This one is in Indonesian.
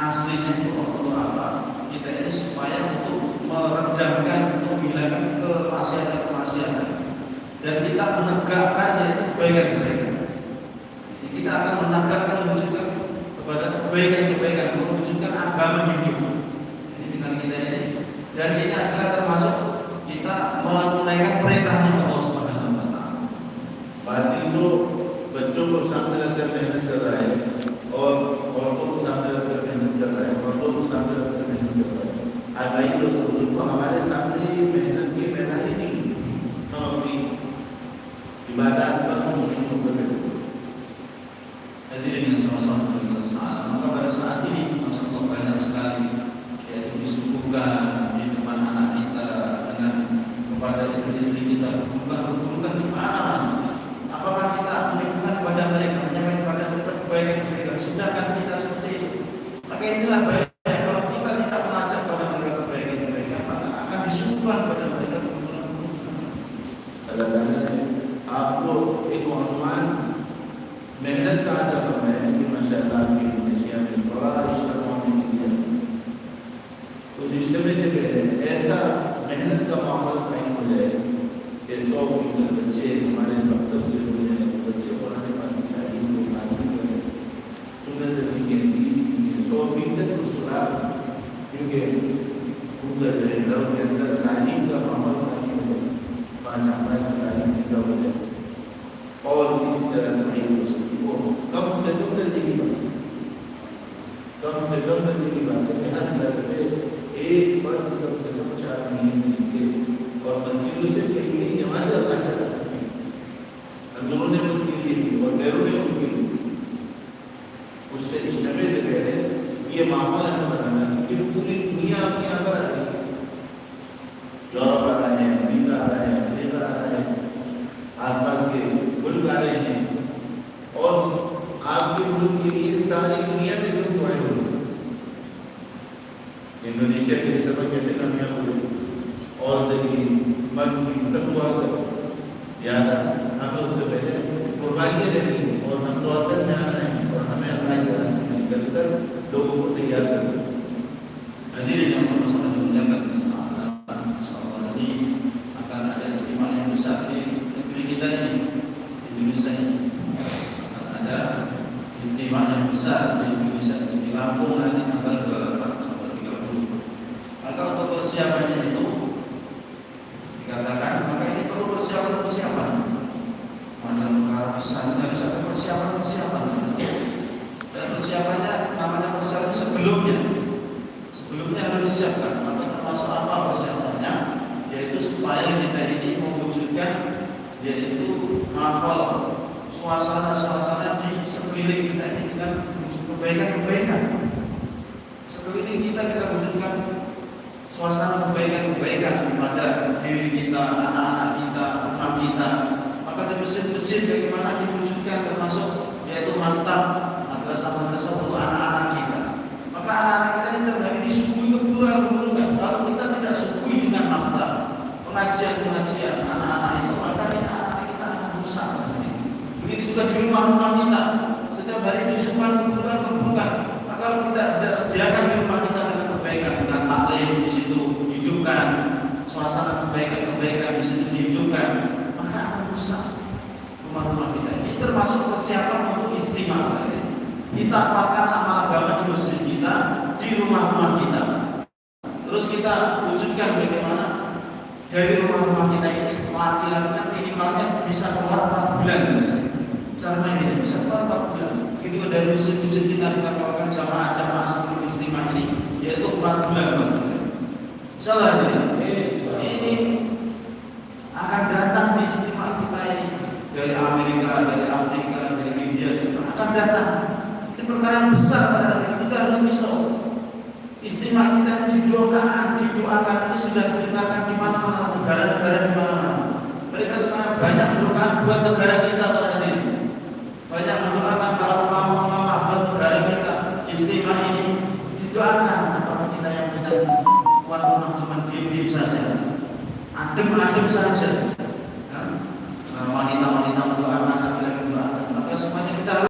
aslinya itu untuk apa? Kita ini supaya untuk meredamkan, untuk menghilangkan kemaksiatan, dan kita menegakkan yaitu kebaikan-kebaikan. Jadi kita akan menegakkan, mewujudkan kepada kebaikan-kebaikan, mewujudkan agama hidup. Jadi dengan kita ini, dan ini adalah termasuk kita menunaikan perintahnya Allah Subhanahu wa Ta'ala. बाकी तो बच्चों को सामने रखकर मेहनत कर रहा है और औरतों को सामने रखकर मेहनत कर रहा है, मर्दों को सामने रखकर मेहनत कर रहा है। आज भाई तो उनको हमारे सामने मेहनत की मैदान ही नहीं, हम अपनी इबादत पर हम उनको करते हैं। Hadirin yang sama-sama bersalah, maka pada saat ini Rasulullah banyak sekali yaitu disuguhkan di depan anak kita dengan kepada istri-istri kita berbukan di mana? Apakah kita menyebutkan kepada mereka, menyampaikan kepada mereka kebaikan-kebaikan? Sudahkan kita seperti itu. Maka inilah baik. Kalau kita tidak mengajak kepada mereka kebaikan-kebaikan, maka akan disuguhkan kepada mereka keburukan-keburukan. अल्लाह आप लोग एक अनुमान मेहनत का आदर फरमाया कि माशाअल्लाह की इंडोनेशिया में बड़ा रिश्ता कायम किया। उस रिश्ते में से पहले ऐसा मेहनत का माहौल कायम हो जाए कि 100% बच्चे हमारे मकतब से जुड़े हैं, बच्चे कुरान पाक की तालीम को हासिल करें, सुन्नत से सीखें, 100% तो सुना, क्योंकि उनका जो है घरों के अंदर तालीम का माहौल कायम हो जाए, 5 अप्रैल की तालीम की व्यवस्था और इसी तरह से कम से कम दर्जे की बात है कि हर घर से एक फर्द सबसे कम 4 महीने के और मस्जिदों से कहीं जमात अदा करा सकते हैं। अंदरों ने उनके लिए और गैरों ने उनके लिए उससे इज्तिमा से पहले ये माहौल हमें बनाना है कि पूरी दुनिया अपनी यहाँ पर आ रही है। यूरोप आ रहा है, अमेरिका आ रहा है, अफ्रीका आ रहा है, आसपास के मुल्क आ रहे हैं और आपके मुल्क के लिए सारी दुनिया में सब दुआएं हो रही। इंडोनेशिया के इस्तेमाल कैसे कामयाब हुए और देखिए मन की सब दुआ करो याद हमें उससे पहले कुर्बानियाँ देनी है और हम तो अंदर में आ रहे हैं और हमें अल्लाह की रास्ते में निकलकर लोगों को तैयार करना। Hadirin yang sama-sama dimuliakan insyaallah nanti akan ada istimewa yang besar di negeri kita ini, Indonesia ini. Ada istimewa yang besar di Indonesia di Lampung nanti tanggal 28 sampai 30. Maka untuk persiapannya itu dikatakan maka ini perlu persiapan. Mana perkara besarnya harus ada persiapan. Dan persiapannya namanya persiapan sebelumnya harus disiapkan. Maka termasuk apa persiapannya? Yaitu supaya kita ini mewujudkan yaitu mahal suasana di sekeliling kita ini dengan kebaikan. Sekeliling kita wujudkan suasana kebaikan kepada diri kita, anak-anak kita, rumah kita. Maka di masjid-masjid bagaimana diwujudkan termasuk yaitu mantap madrasah-madrasah untuk anak-anak kita. Maka anak-anak kita ini setiap hari disuguhi keburukan. Kalau kita tidak suguhi dengan mantap pengajian anak-anak itu, maka anak-anak kita akan rusak. Begitu juga di rumah-rumah kita, setiap hari disuguhkan keburukan. Maka kalau kita tidak sediakan di rumah kita dengan kebaikan, dengan taklim di situ hidupkan suasana kebaikan di situ dihidupkan, maka akan rusak rumah-rumah kita. Ini termasuk persiapan untuk istimewa. Kita makan amal agama di masjid kita, di rumah-rumah kita. Terus kita wujudkan bagaimana dari rumah-rumah kita ini laki-laki minimalnya bisa keluar 4 bulan. Caranya ini bisa keluar 4 bulan. Begitu dari masjid-masjid kita lakukan jamaah-jamaah seperti istimewa ini, yaitu 4 bulan. Insyaallah ini akan datang di istimewa kita ini dari Amerika, dari Afrika, dari India akan datang. Ini perkara yang besar pada kita harus risau. Istimewa kita didoakan ini sudah didoakan di mana-mana, negara-negara di mana-mana. Mereka sekarang banyak mendoakan buat negara kita pada hari ini. Banyak mendoakan para ulama-ulama buat negara kita. Istimewa ini didoakan. Apakah kita yang tidak tuan rumah cuma diam-diam saja, adem-adem saja?